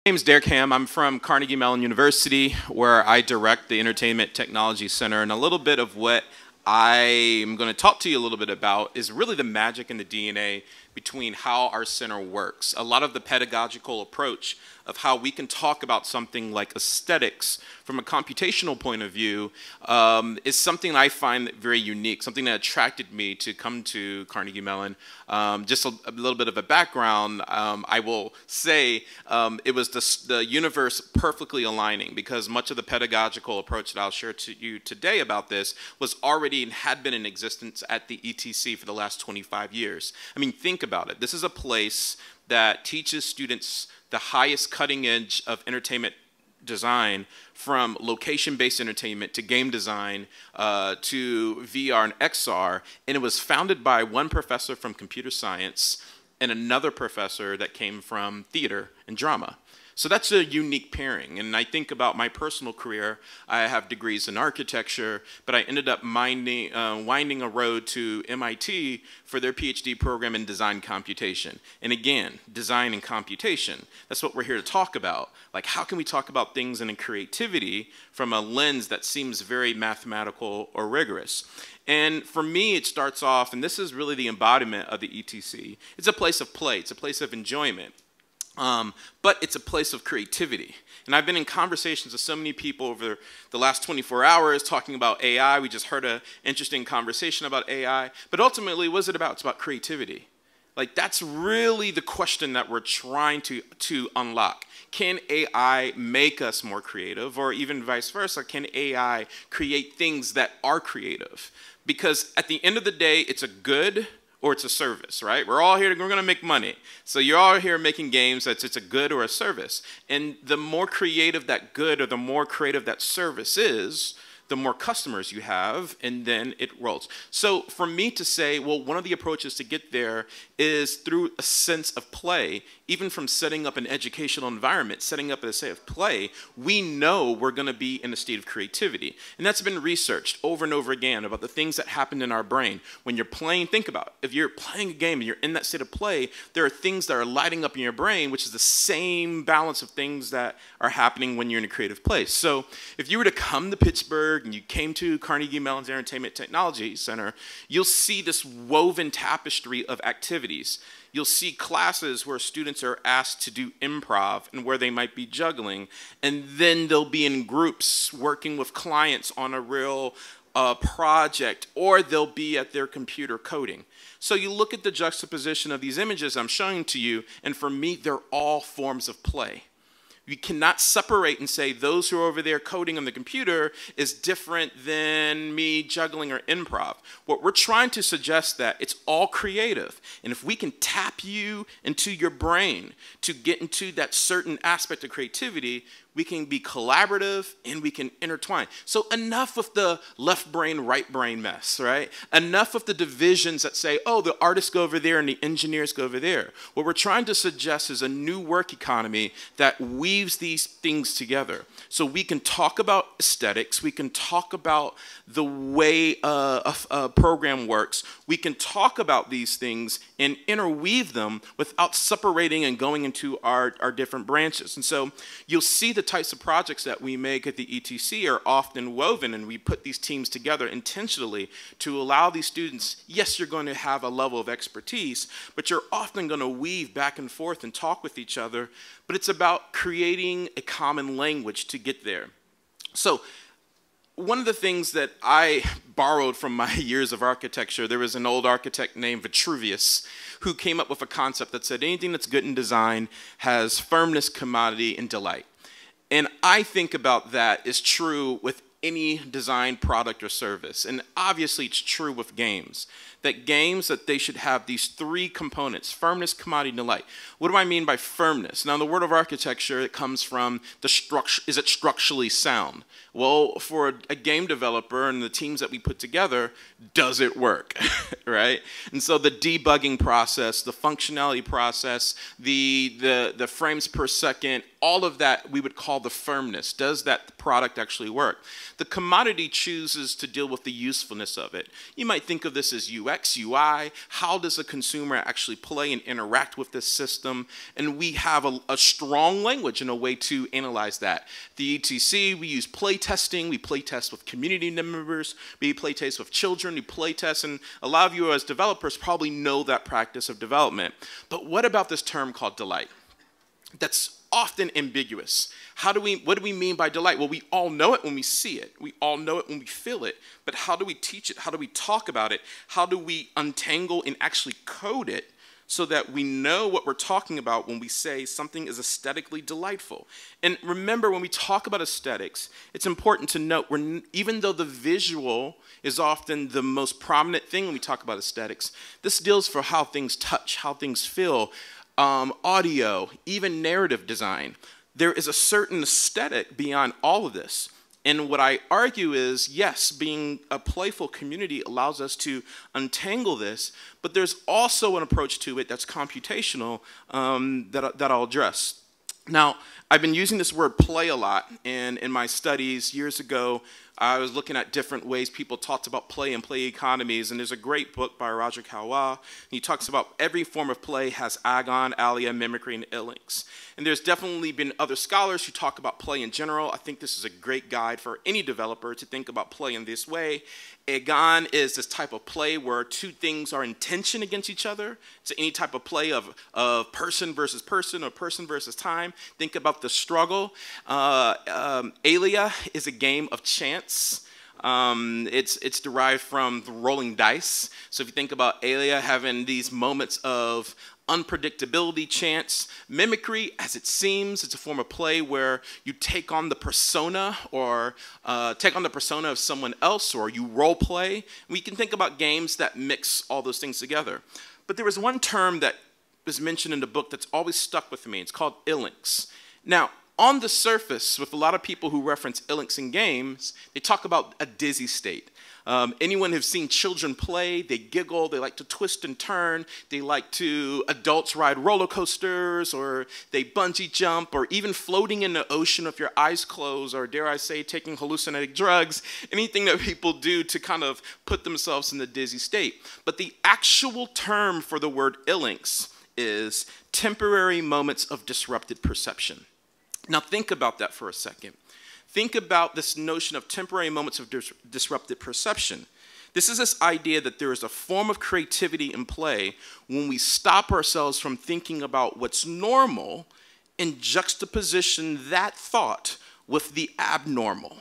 My name is Derek Ham. I'm from Carnegie Mellon University, where I direct the Entertainment Technology Center. And a little bit of what I'm going to talk to you a little bit about is really the magic and the DNA between how our center works. A lot of the pedagogical approach of how we can talk about something like aesthetics from a computational point of view is something I find very unique, something that attracted me to come to Carnegie Mellon. Just a little bit of a background, I will say it was the universe perfectly aligning, because much of the pedagogical approach that I'll share to you today about this was already and had been in existence at the ETC for the last 25 years. I mean, think about it. This is a place that teaches students the highest cutting edge of entertainment design, from location-based entertainment to game design to VR and XR. And it was founded by one professor from computer science and another professor that came from theater and drama. So that's a unique pairing. And I think about my personal career. I have degrees in architecture, but I ended up winding a road to MIT for their PhD program in design computation. And again, design and computation, that's what we're here to talk about. Like, how can we talk about things in a creativity from a lens that seems very mathematical or rigorous? And for me, it starts off, and this is really the embodiment of the ETC. It's a place of play. It's a place of enjoyment. But it's a place of creativity. And I've been in conversations with so many people over the last 24 hours talking about AI. We just heard an interesting conversation about AI. But ultimately, what is it about? It's about creativity. Like, that's really the question that we're trying to unlock. Can AI make us more creative? Or even vice versa, can AI create things that are creative? Because at the end of the day, it's a good or it's a service, right? We're all here, we're gonna make money. So you're all here making games, it's a good or a service. And the more creative that good or the more creative that service is, the more customers you have, and then it rolls. So for me to say, well, one of the approaches to get there is through a sense of play. Even from setting up an educational environment, setting up a state of play, we know we're gonna be in a state of creativity. And that's been researched over and over again about the things that happen in our brain. When you're playing, think about it. If you're playing a game and you're in that state of play, there are things that are lighting up in your brain, which is the same balance of things that are happening when you're in a creative place. So if you were to come to Pittsburgh and you came to Carnegie Mellon's Entertainment Technology Center, you'll see this woven tapestry of activities. You'll see classes where students are asked to do improv and where they might be juggling, and then they'll be in groups working with clients on a real project, or they'll be at their computer coding. So you look at the juxtaposition of these images I'm showing to you, and for me, they're all forms of play. You cannot separate and say those who are over there coding on the computer is different than me juggling or improv. What we're trying to suggest that it's all creative. And if we can tap you into your brain to get into that certain aspect of creativity, we can be collaborative and we can intertwine. So enough with the left brain, right brain mess, right? Enough of the divisions that say, oh, the artists go over there and the engineers go over there. What we're trying to suggest is a new work economy that weaves these things together. So we can talk about aesthetics, we can talk about the way a program works, we can talk about these things and interweave them without separating and going into our different branches. And so you'll see the types of projects that we make at the ETC are often woven, and we put these teams together intentionally to allow these students, yes, you're going to have a level of expertise, but you're often going to weave back and forth and talk with each other, but it's about creating a common language to get there. So one of the things that I borrowed from my years of architecture, there was an old architect named Vitruvius who came up with a concept that said anything that's good in design has firmness, commodity, and delight. And I think about that is true with any design product or service. And obviously it's true with games. That they should have these three components: firmness, commodity, and delight. What do I mean by firmness? Now, the word of architecture, it comes from the structure. Is it structurally sound? Well, for a game developer and the teams that we put together, does it work, right? And so the debugging process, the functionality process, the frames per second, all of that we would call the firmness. Does that product actually work? The commodity chooses to deal with the usefulness of it. You might think of this as UX. UX, UI, how does a consumer actually play and interact with this system? And we have a strong language and a way to analyze that. The ETC, we use play testing, we play test with community members, we play test with children, we play test, and a lot of you as developers probably know that practice of development. But what about this term called delight? That's often ambiguous. What do we mean by delight? Well, we all know it when we see it. We all know it when we feel it. But how do we teach it? How do we talk about it? How do we untangle and actually code it so that we know what we're talking about when we say something is aesthetically delightful? And remember, when we talk about aesthetics, it's important to note, even though the visual is often the most prominent thing when we talk about aesthetics, this deals for how things touch, how things feel, audio, even narrative design. There is a certain aesthetic beyond all of this. And what I argue is, yes, being a playful community allows us to untangle this, but there's also an approach to it that's computational that I'll address. Now, I've been using this word play a lot, and in my studies years ago, I was looking at different ways people talked about play and play economies, and there's a great book by Roger Kawa. He talks about every form of play has agon, alia, mimicry, and ill-links. And there's definitely been other scholars who talk about play in general. I think this is a great guide for any developer to think about play in this way. Agon is this type of play where two things are in tension against each other. It's any type of play of person versus person or person versus time. Think about the struggle. Alia is a game of chance. It's derived from the rolling dice. So if you think about Alia having these moments of unpredictability, chance. Mimicry, as it seems, it's a form of play where you take on the persona or take on the persona of someone else, or you role play. We can think about games that mix all those things together. But there was one term that was mentioned in the book that's always stuck with me. It's called ill-links. Now, on the surface, with a lot of people who reference ill-links in games, they talk about a dizzy state. Anyone who's seen children play, they giggle, they like to twist and turn, they like to, adults ride roller coasters, or they bungee jump, or even floating in the ocean with your eyes closed, or dare I say, taking hallucinogenic drugs, anything that people do to kind of put themselves in the dizzy state. But the actual term for the word ill-links is temporary moments of disrupted perception. Now think about that for a second. Think about this notion of temporary moments of disrupted perception. This is this idea that there is a form of creativity in play when we stop ourselves from thinking about what's normal and juxtaposition that thought with the abnormal.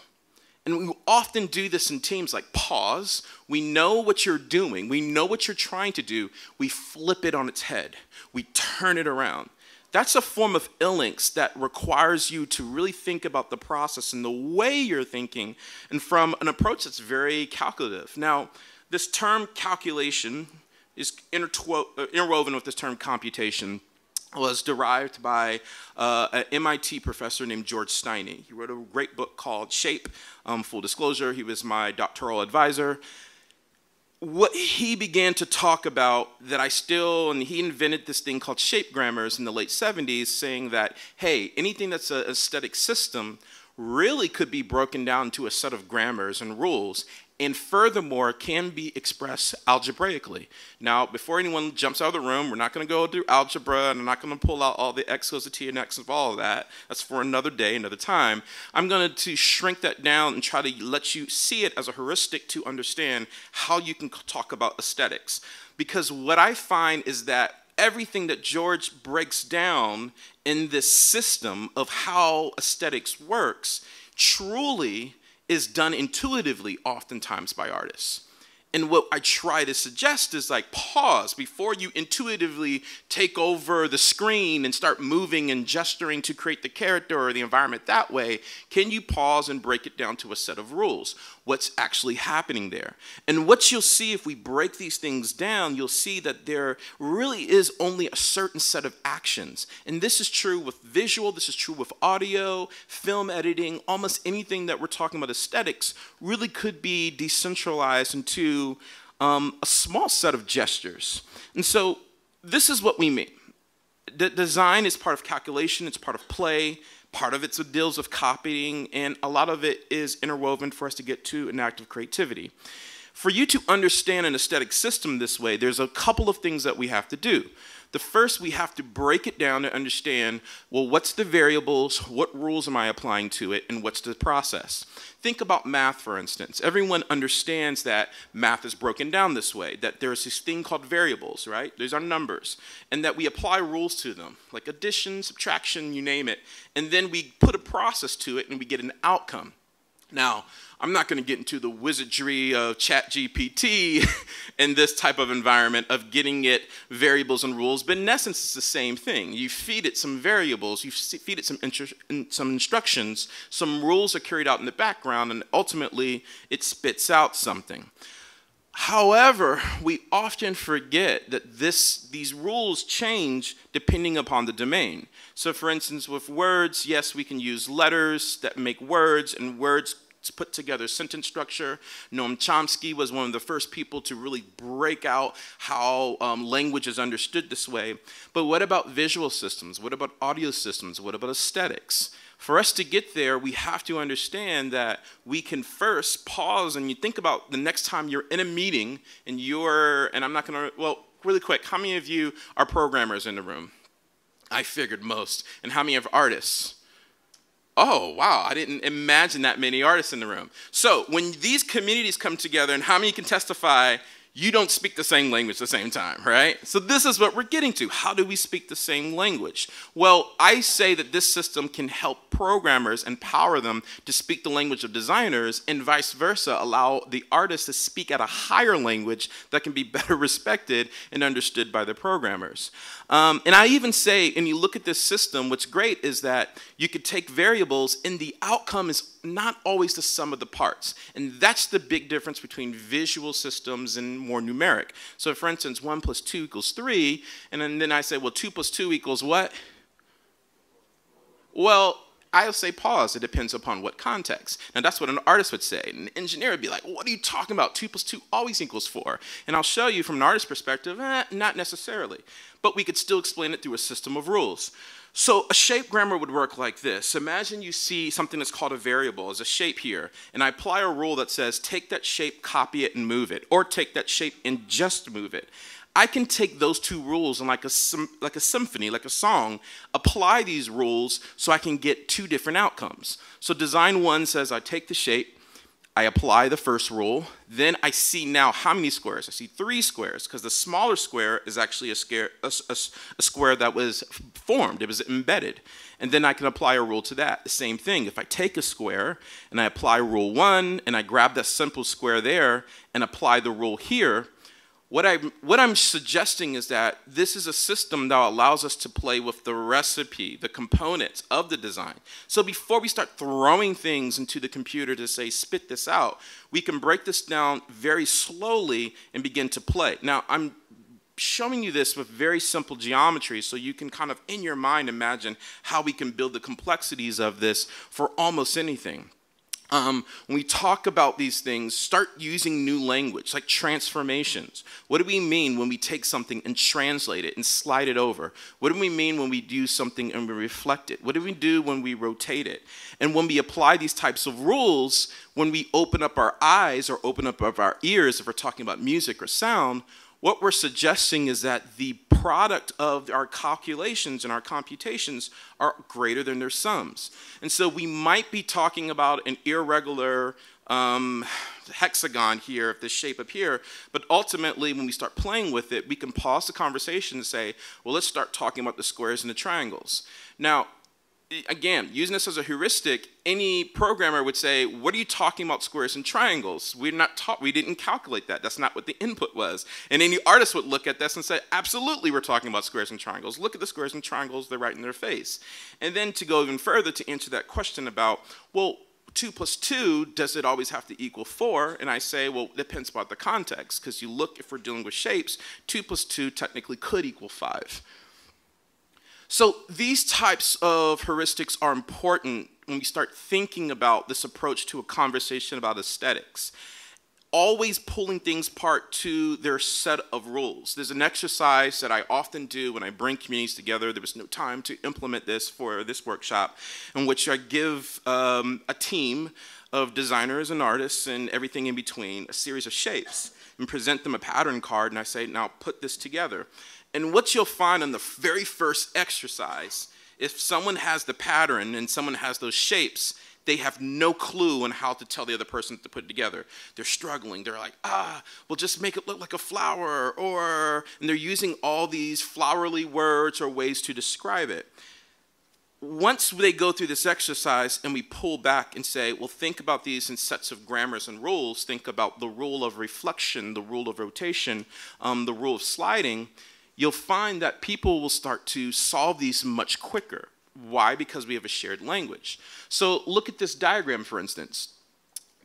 And we often do this in teams, like pause. We know what you're doing. We know what you're trying to do. We flip it on its head. We turn it around. That's a form of ill-links that requires you to really think about the process and the way you're thinking, and from an approach that's very calculative. Now, this term calculation is interwoven with this term computation. Was derived by an MIT professor named George Steiny. He wrote a great book called Shape. Full disclosure, he was my doctoral advisor. What he began to talk about that and he invented this thing called shape grammars in the late 70s, saying that, hey, anything that's an aesthetic system really could be broken down to a set of grammars and rules, and furthermore can be expressed algebraically. Now, before anyone jumps out of the room, we're not going to go through algebra, and I'm not going to pull out all the x goes to t and x of all of that. That's for another day, another time. I'm going to shrink that down and try to let you see it as a heuristic to understand how you can talk about aesthetics. Because what I find is that everything that George breaks down in this system of how aesthetics works truly is done intuitively oftentimes by artists. And what I try to suggest is, like, pause before you intuitively take over the screen and start moving and gesturing to create the character or the environment that way. Can you pause and break it down to a set of rules? What's actually happening there? And what you'll see if we break these things down, you'll see that there really is only a certain set of actions. And this is true with visual, this is true with audio, film editing, almost anything that we're talking about aesthetics really could be decentralized into a small set of gestures. And so this is what we mean. Design is part of calculation, it's part of play, part of it deals with copying, and a lot of it is interwoven for us to get to an act of creativity. For you to understand an aesthetic system this way, there's a couple of things that we have to do. The first, we have to break it down to understand, well, what's the variables, what rules am I applying to it, and what's the process? Think about math, for instance. Everyone understands that math is broken down this way, that there's this thing called variables, right? These are numbers, and that we apply rules to them, like addition, subtraction, you name it, and then we put a process to it and we get an outcome. Now, I'm not going to get into the wizardry of ChatGPT in this type of environment of getting it variables and rules, but in essence, it's the same thing. You feed it some variables, you feed it some instructions, some rules are carried out in the background, and ultimately, it spits out something. However, we often forget that these rules change depending upon the domain. So for instance, with words, yes, we can use letters that make words, and words put together sentence structure. Noam Chomsky was one of the first people to really break out how language is understood this way. But what about visual systems? What about audio systems? What about aesthetics? For us to get there, we have to understand that we can first pause and you think about the next time you're in a meeting and I'm not going to, well, really quick, how many of you are programmers in the room? I figured most. And how many are artists? Oh, wow, I didn't imagine that many artists in the room. So when these communities come together, and how many can testify, you don't speak the same language at the same time, right? So this is what we're getting to. How do we speak the same language? Well, I say that this system can help programmers, empower them to speak the language of designers, and vice versa, allow the artists to speak at a higher language that can be better respected and understood by the programmers. And I even say, and you look at this system, what's great is that you could take variables and the outcome is not always the sum of the parts. And that's the big difference between visual systems and more numeric. So for instance, 1 + 2 = 3, and then I say, well, 2 + 2 = what? Well, I'll say pause. It depends upon what context. Now, that's what an artist would say. An engineer would be like, what are you talking about? 2 + 2 always equals 4. And I'll show you from an artist's perspective, not necessarily. But we could still explain it through a system of rules. So a shape grammar would work like this. Imagine you see something that's called a variable as a shape here, and I apply a rule that says take that shape, copy it, and move it, or take that shape and just move it. I can take those two rules and like a symphony, like a song, apply these rules so I can get two different outcomes. So design 1 says I take the shape, I apply the first rule, then I see now how many squares? I see 3 squares, because the smaller square is actually a square that was formed, it was embedded. And then I can apply a rule to that. The same thing, if I take a square and I apply rule 1 and I grab that simple square there and apply the rule here, what I'm suggesting is that this is a system that allows us to play with the recipe, the components of the design. So before we start throwing things into the computer to say, spit this out, we can break this down very slowly and begin to play. Now, I'm showing you this with very simple geometry so you can kind of, in your mind, imagine how we can build the complexities of this for almost anything. When we talk about these things, start using new language, like transformations. What do we mean when we take something and translate it and slide it over? What do we mean when we do something and we reflect it? What do we do when we rotate it? And when we apply these types of rules, when we open up our eyes or open up our ears, if we're talking about music or sound, what we're suggesting is that the product of our calculations and our computations are greater than their sums. And so we might be talking about an irregular hexagon here, if this shape up here, but ultimately when we start playing with it, we can pause the conversation and say, well, let's start talking about the squares and the triangles. Now, again, using this as a heuristic, any programmer would say, what are you talking about squares and triangles? We didn't calculate that. That's not what the input was. And any artist would look at this and say, absolutely, we're talking about squares and triangles. Look at the squares and triangles, they're right in their face. And then to go even further to answer that question about, well, 2 + 2, does it always have to equal 4? And I say, well, it depends about the context, because you look, if we're dealing with shapes, 2 + 2 technically could equal 5. So these types of heuristics are important when we start thinking about this approach to a conversation about aesthetics. always pulling things apart to their set of rules. There's an exercise that I often do when I bring communities together. There was no time to implement this for this workshop, in which I give a team of designers and artists and everything in between a series of shapes and present them a pattern card, and I say, now put this together. And what you'll find on the very first exercise, if someone has the pattern and someone has those shapes, they have no clue on how to tell the other person to put it together. They're struggling. They're like, well, just make it look like a flower, and they're using all these flowery words or ways to describe it. Once they go through this exercise and we pull back and say, well, think about these in sets of grammars and rules. Think about the rule of reflection, the rule of rotation, the rule of sliding. You'll find that people will start to solve these much quicker. Why? Because we have a shared language. So look at this diagram, for instance.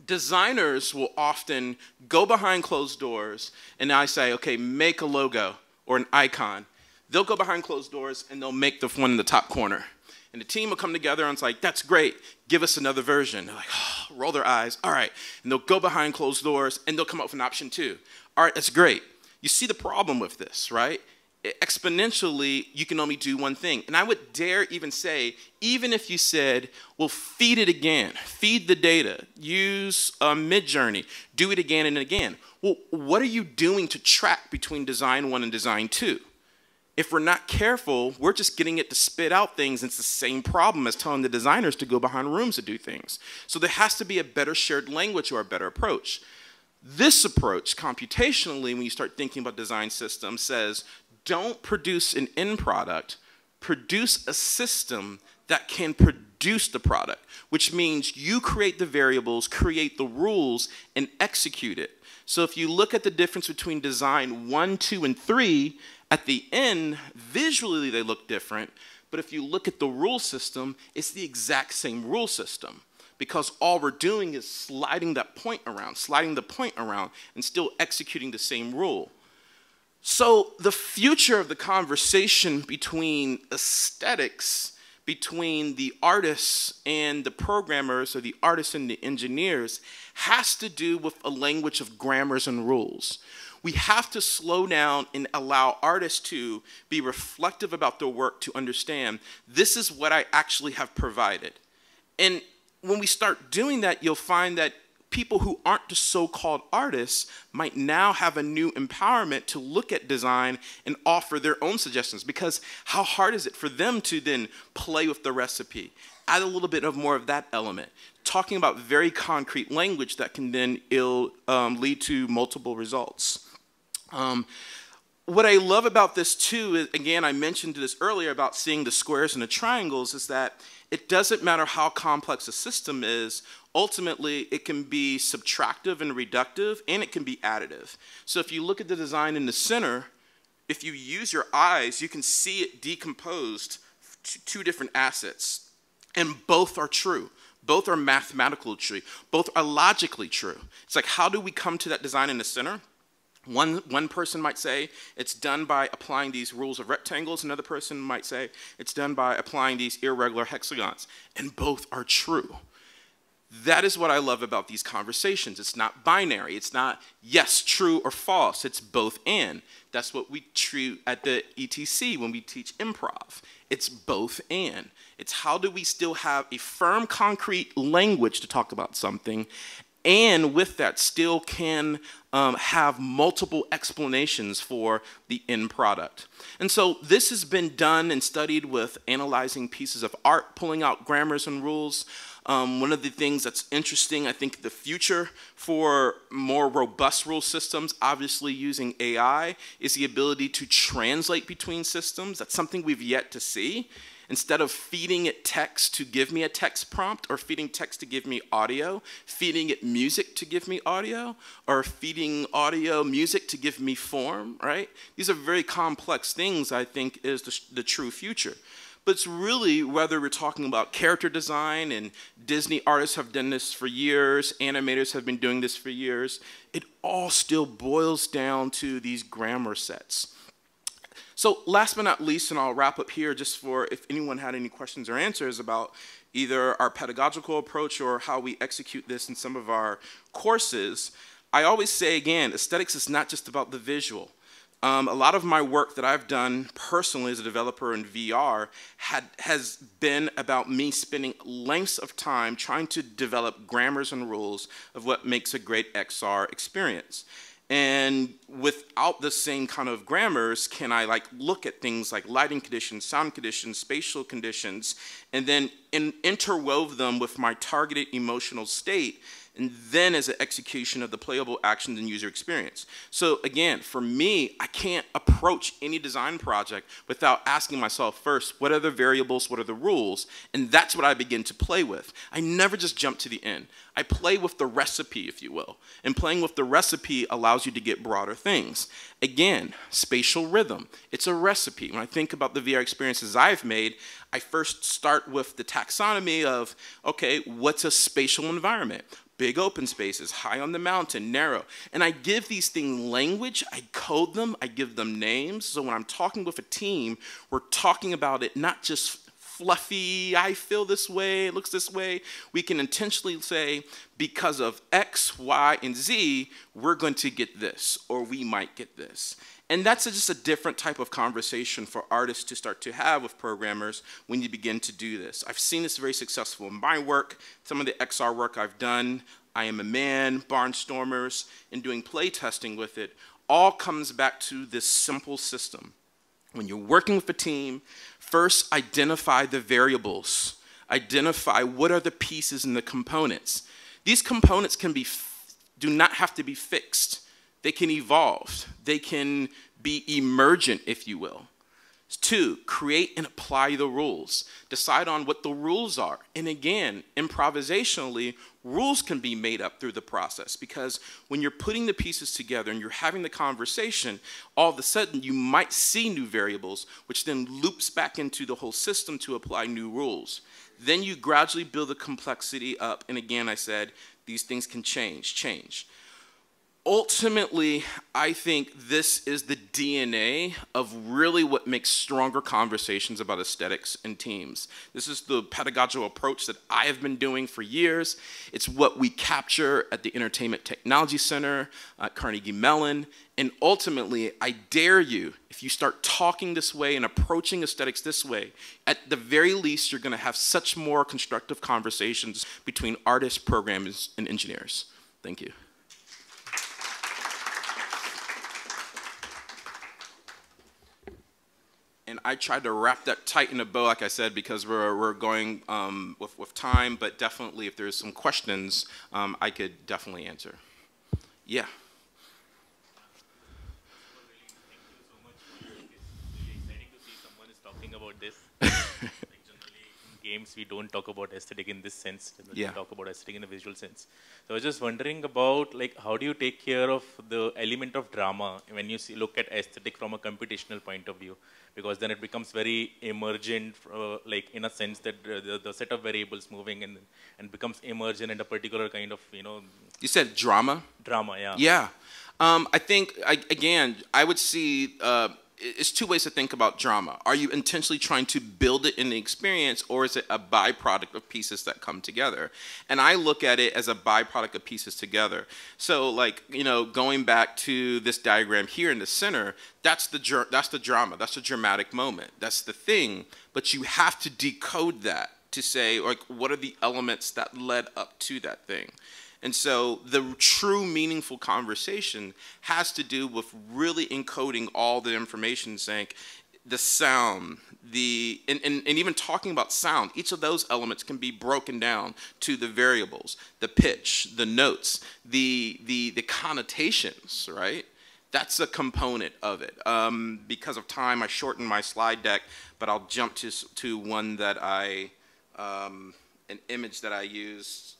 Designers will often go behind closed doors, and I say, okay, make a logo or an icon. They'll go behind closed doors, and they'll make the one in the top corner. And the team will come together and it's like, that's great, give us another version. They're like, oh, roll their eyes, all right. And they'll go behind closed doors and they'll come up with an option 2. All right, that's great. You see the problem with this, right? Exponentially, you can only do one thing. And I would dare even say, even if you said, well, feed it again, feed the data, use Midjourney, do it again and again. Well, what are you doing to track between design 1 and design 2? If we're not careful, we're just getting it to spit out things. It's the same problem as telling the designers to go behind rooms to do things. So there has to be a better shared language or a better approach. This approach, computationally, when you start thinking about design systems, says, don't produce an end product, produce a system that can produce the product, which means you create the variables, create the rules, and execute it. So if you look at the difference between design 1, 2, and 3, at the end, visually they look different, but if you look at the rule system, it's the exact same rule system, because all we're doing is sliding that point around, sliding the point around, and still executing the same rule. So the future of the conversation between aesthetics, between the artists and the programmers, or the artists and the engineers, has to do with a language of grammars and rules. We have to slow down and allow artists to be reflective about their work, to understand this is what I actually have provided. And when we start doing that, you'll find that people who aren't the so-called artists might now have a new empowerment to look at design and offer their own suggestions, because how hard is it for them to then play with the recipe? Add a little bit of more of that element, talking about very concrete language that can then lead to multiple results. What I love about this too is, again, I mentioned this earlier about seeing the squares and the triangles, is that it doesn't matter how complex a system is. Ultimately, it can be subtractive and reductive, and it can be additive. So if you look at the design in the center, if you use your eyes, you can see it decomposed to 2 different assets. And both are true. Both are mathematically true. Both are logically true. It's like, how do we come to that design in the center? One person might say it's done by applying these rules of rectangles. Another person might say it's done by applying these irregular hexagons. And both are true. That is what I love about these conversations. It's not binary. It's not yes, true, or false. It's both and. That's what we treat at the ETC when we teach improv. It's both and. It's how do we still have a firm, concrete language to talk about something, and with that still can have multiple explanations for the end product. And so this has been done and studied with analyzing pieces of art, pulling out grammars and rules. One of the things that's interesting, I think the future for more robust rule systems, obviously using AI, is the ability to translate between systems. That's something we've yet to see. Instead of feeding it text to give me a text prompt, or feeding text to give me audio, feeding it music to give me audio, or feeding audio music to give me form, right? These are very complex things, I think, is the true future. But it's really, whether we're talking about character design, and Disney artists have done this for years, animators have been doing this for years, it all still boils down to these grammar sets. So last but not least, and I'll wrap up here just for if anyone had any questions or answers about either our pedagogical approach or how we execute this in some of our courses, I always say again, aesthetics is not just about the visual. A lot of my work that I've done personally as a developer in VR has been about me spending lengths of time trying to develop grammars and rules of what makes a great XR experience. And without the same kind of grammars, can I like look at things like lighting conditions, sound conditions, spatial conditions, and then interwove them with my targeted emotional state, and then as an execution of the playable actions and user experience. So again, for me, I can't approach any design project without asking myself first, what are the variables, what are the rules? And that's what I begin to play with. I never just jump to the end. I play with the recipe, if you will. And playing with the recipe allows you to get broader things. Again, spatial rhythm. It's a recipe. When I think about the VR experiences I've made, I first start with the taxonomy of, okay, what's a spatial environment? Big open spaces, high on the mountain, narrow. And I give these things language, I code them, I give them names. So when I'm talking with a team, we're talking about it not just fluffy, I feel this way, it looks this way. We can intentionally say, because of X, Y, and Z, we're going to get this, or we might get this. And that's just a different type of conversation for artists to start to have with programmers when you begin to do this. I've seen this very successful in my work, some of the XR work I've done, I Am a Man, Barnstormers, and doing play testing with it, all comes back to this simple system. When you're working with a team, first identify the variables. Identify what are the pieces and the components. These components do not have to be fixed. They can evolve. They can be emergent, if you will. 2, create and apply the rules. Decide on what the rules are. And again, improvisationally, rules can be made up through the process, because when you're putting the pieces together and you're having the conversation, all of a sudden you might see new variables, which then loops back into the whole system to apply new rules. Then you gradually build the complexity up. And again, I said, these things can change. Ultimately, I think this is the DNA of really what makes stronger conversations about aesthetics in teams. This is the pedagogical approach that I have been doing for years. It's what we capture at the Entertainment Technology Center, at Carnegie Mellon. And ultimately, I dare you, if you start talking this way and approaching aesthetics this way, at the very least, you're going to have such more constructive conversations between artists, programmers, and engineers. Thank you. And I tried to wrap that tight in a bow, like I said, because we're going with time, but definitely if there's some questions, I could definitely answer. Yeah. Thank you so much. Really exciting to see someone is talking about this. Like generally in games, we don't talk about aesthetic in this sense. We talk about aesthetic in a visual sense. So I was just wondering about, like, how do you take care of the element of drama when you look at aesthetic from a computational point of view? Because then it becomes very emergent, like in a sense that the set of variables moving and becomes emergent in a particular kind of, you know. You said drama? Drama, yeah. Yeah. I think, again, I would see it's 2 ways to think about drama. Are you intentionally trying to build it in the experience, or is it a byproduct of pieces that come together? And I look at it as a byproduct of pieces together. So, like, you know, going back to this diagram here in the center, that's the drama, that's the dramatic moment, that's the thing. But you have to decode that to say, like, what are the elements that led up to that thing? And so the true meaningful conversation has to do with really encoding all the information, saying the sound, and even talking about sound, each of those elements can be broken down to the variables, the pitch, the notes, the connotations, right? That's a component of it. Because of time, I shortened my slide deck, but I'll jump to one that an image that I used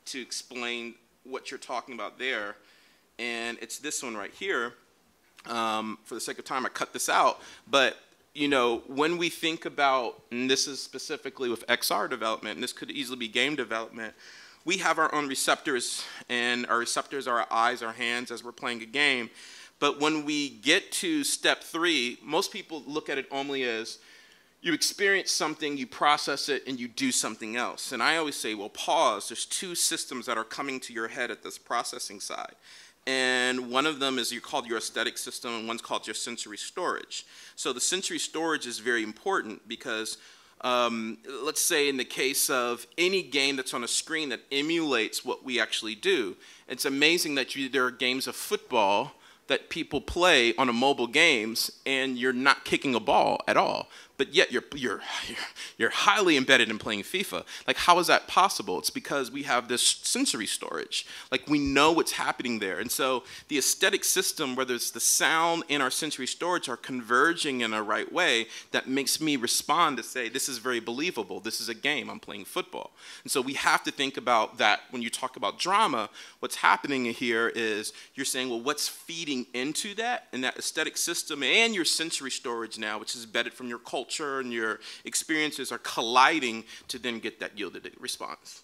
to explain what you're talking about there. And it's this one right here. For the sake of time, I cut this out. But, you know, when we think about, and this is specifically with XR development, and this could easily be game development, we have our own receptors, and our receptors are our eyes, our hands as we're playing a game. But when we get to step 3, most people look at it only as you experience something, you process it, and you do something else. And I always say, well, pause. There's two systems that are coming to your head at this processing side. And one of them is called your aesthetic system, and one's called your sensory storage. So the sensory storage is very important because let's say in the case of any game that's on a screen that emulates what we actually do, it's amazing that there are games of football that people play on a mobile games and you're not kicking a ball at all, but yet you're highly embedded in playing FIFA. Like, how is that possible? It's because we have this sensory storage. Like, we know what's happening there. And so the aesthetic system, whether it's the sound and our sensory storage, are converging in a right way that makes me respond to say, this is very believable. This is a game. I'm playing football. And so we have to think about that when you talk about drama. What's happening here is you're saying, well, what's feeding into that? And that aesthetic system and your sensory storage now, which is embedded from your culture and your experiences, are colliding to then get that yielded response.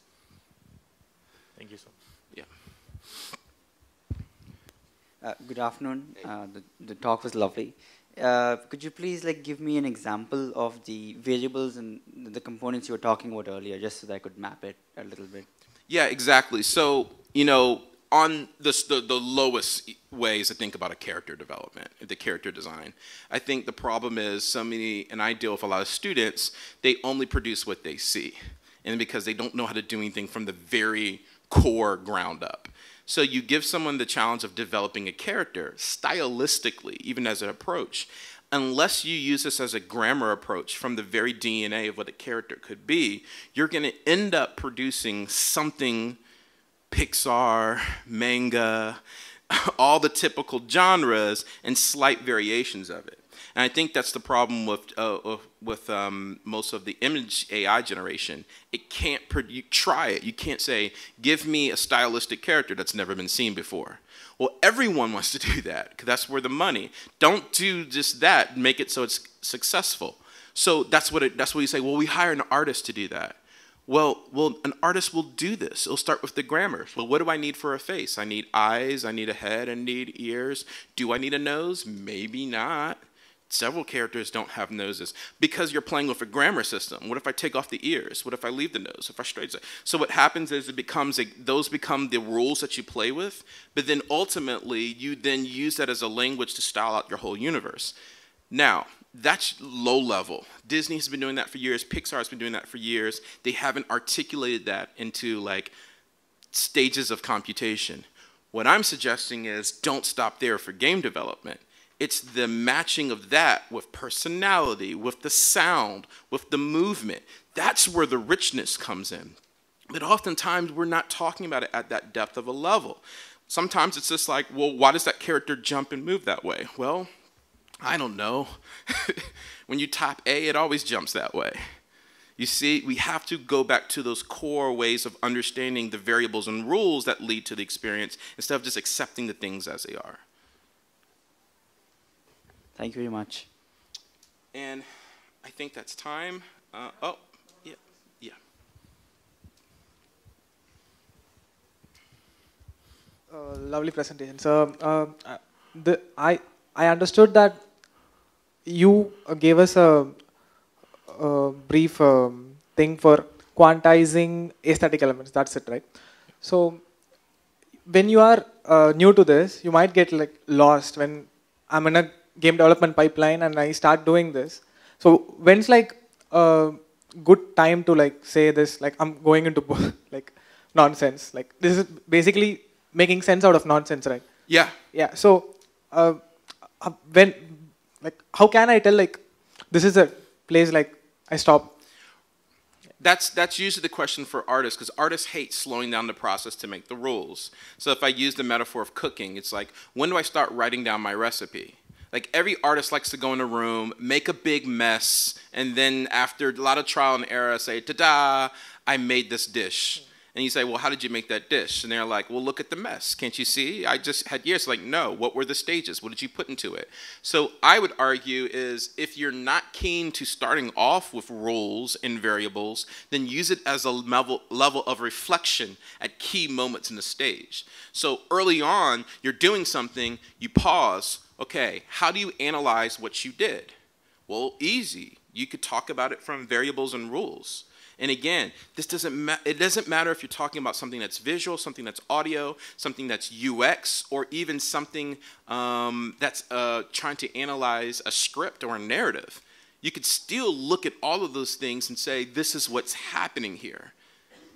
Thank you so much. Yeah. Good afternoon. The talk was lovely. Could you please give me an example of the variables and the components you were talking about earlier, just so that I could map it a little bit? Yeah, exactly. So, on the lowest ways to think about a character development, the character design, I think the problem is and I deal with a lot of students, they only produce what they see. And because they don't know how to do anything from the very core ground up. So you give someone the challenge of developing a character stylistically, even as an approach. Unless you use this as a grammar approach from the very DNA of what a character could be, you're going to end up producing something Pixar, manga, all the typical genres and slight variations of it. And I think that's the problem with most of the image AI generation. It can't, you try it. You can't say, give me a stylistic character that's never been seen before. Well, everyone wants to do that because that's where the money. Don't do just that. Make it so it's successful. So that's what you say. Well, we hire an artist to do that. Well, an artist will do this. It'll start with the grammar. Well, what do I need for a face? I need eyes. I need a head. I need ears. Do I need a nose? Maybe not. Several characters don't have noses because you're playing with a grammar system. What if I take off the ears? What if I leave the nose? If I straighten it? So what happens is those become the rules that you play with, but then ultimately you then use that as a language to style out your whole universe. Now, that's low level. Disney has been doing that for years. Pixar has been doing that for years. They haven't articulated that into stages of computation. What I'm suggesting is don't stop there for game development. It's the matching of that with personality, with the sound, with the movement. That's where the richness comes in. But oftentimes we're not talking about it at that depth of a level. Sometimes it's just like, well, why does that character jump and move that way? Well, I don't know. When you tap A, it always jumps that way. You see, we have to go back to those core ways of understanding the variables and rules that lead to the experience instead of just accepting the things as they are. Thank you very much. And I think that's time. Oh, yeah, yeah. Lovely presentation. So I understood that you gave us a brief thing for quantizing aesthetic elements. That's it, right? So when you are new to this, you might get lost when I'm in a game development pipeline and I start doing this. So when's a good time to say this? I'm going into nonsense. This is basically making sense out of nonsense, right? Yeah. Yeah. So how can I tell this is a place I stop? That's usually the question for artists, because artists hate slowing down the process to make the rules. So if I use the metaphor of cooking, it's when do I start writing down my recipe? Every artist likes to go in a room, make a big mess, and then after a lot of trial and error say, ta-da, I made this dish. And you say, well, how did you make that dish? And they're like, well, look at the mess. Can't you see? I just had years. No, what were the stages? What did you put into it? So I would argue is if you're not keen to starting off with rules and variables, then use it as a level of reflection at key moments in the stage. So early on, you're doing something, you pause. Okay, how do you analyze what you did? Well, easy. You could talk about it from variables and rules. And again, it doesn't matter if you're talking about something that's visual, something that's audio, something that's UX, or even something that's trying to analyze a script or a narrative. You could still look at all of those things and say, this is what's happening here.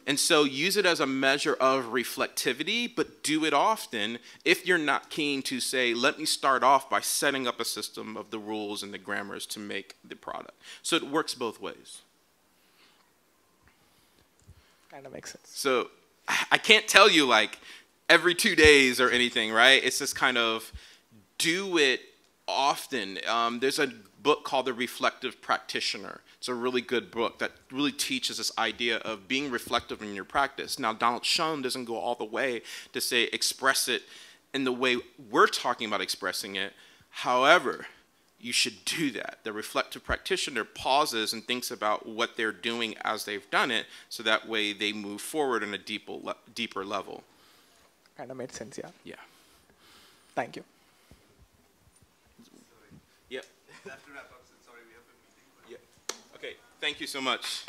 And so use it as a measure of reflectivity, but do it often if you're not keen to say, let me start off by setting up a system of the rules and the grammars to make the product. So it works both ways. Kind of makes sense. So I can't tell you like every 2 days or anything, right? It's just kind of do it often. There's a book called The Reflective Practitioner. It's a really good book that really teaches this idea of being reflective in your practice. Now, Donald Schoen doesn't go all the way to say express it in the way we're talking about expressing it. However, you should do that. The reflective practitioner pauses and thinks about what they're doing as they've done it, so that way they move forward on a deeper level. Kind of made sense, yeah. Yeah. Thank you. Yep. Sorry, we have a meeting. Yeah. Okay. Thank you so much.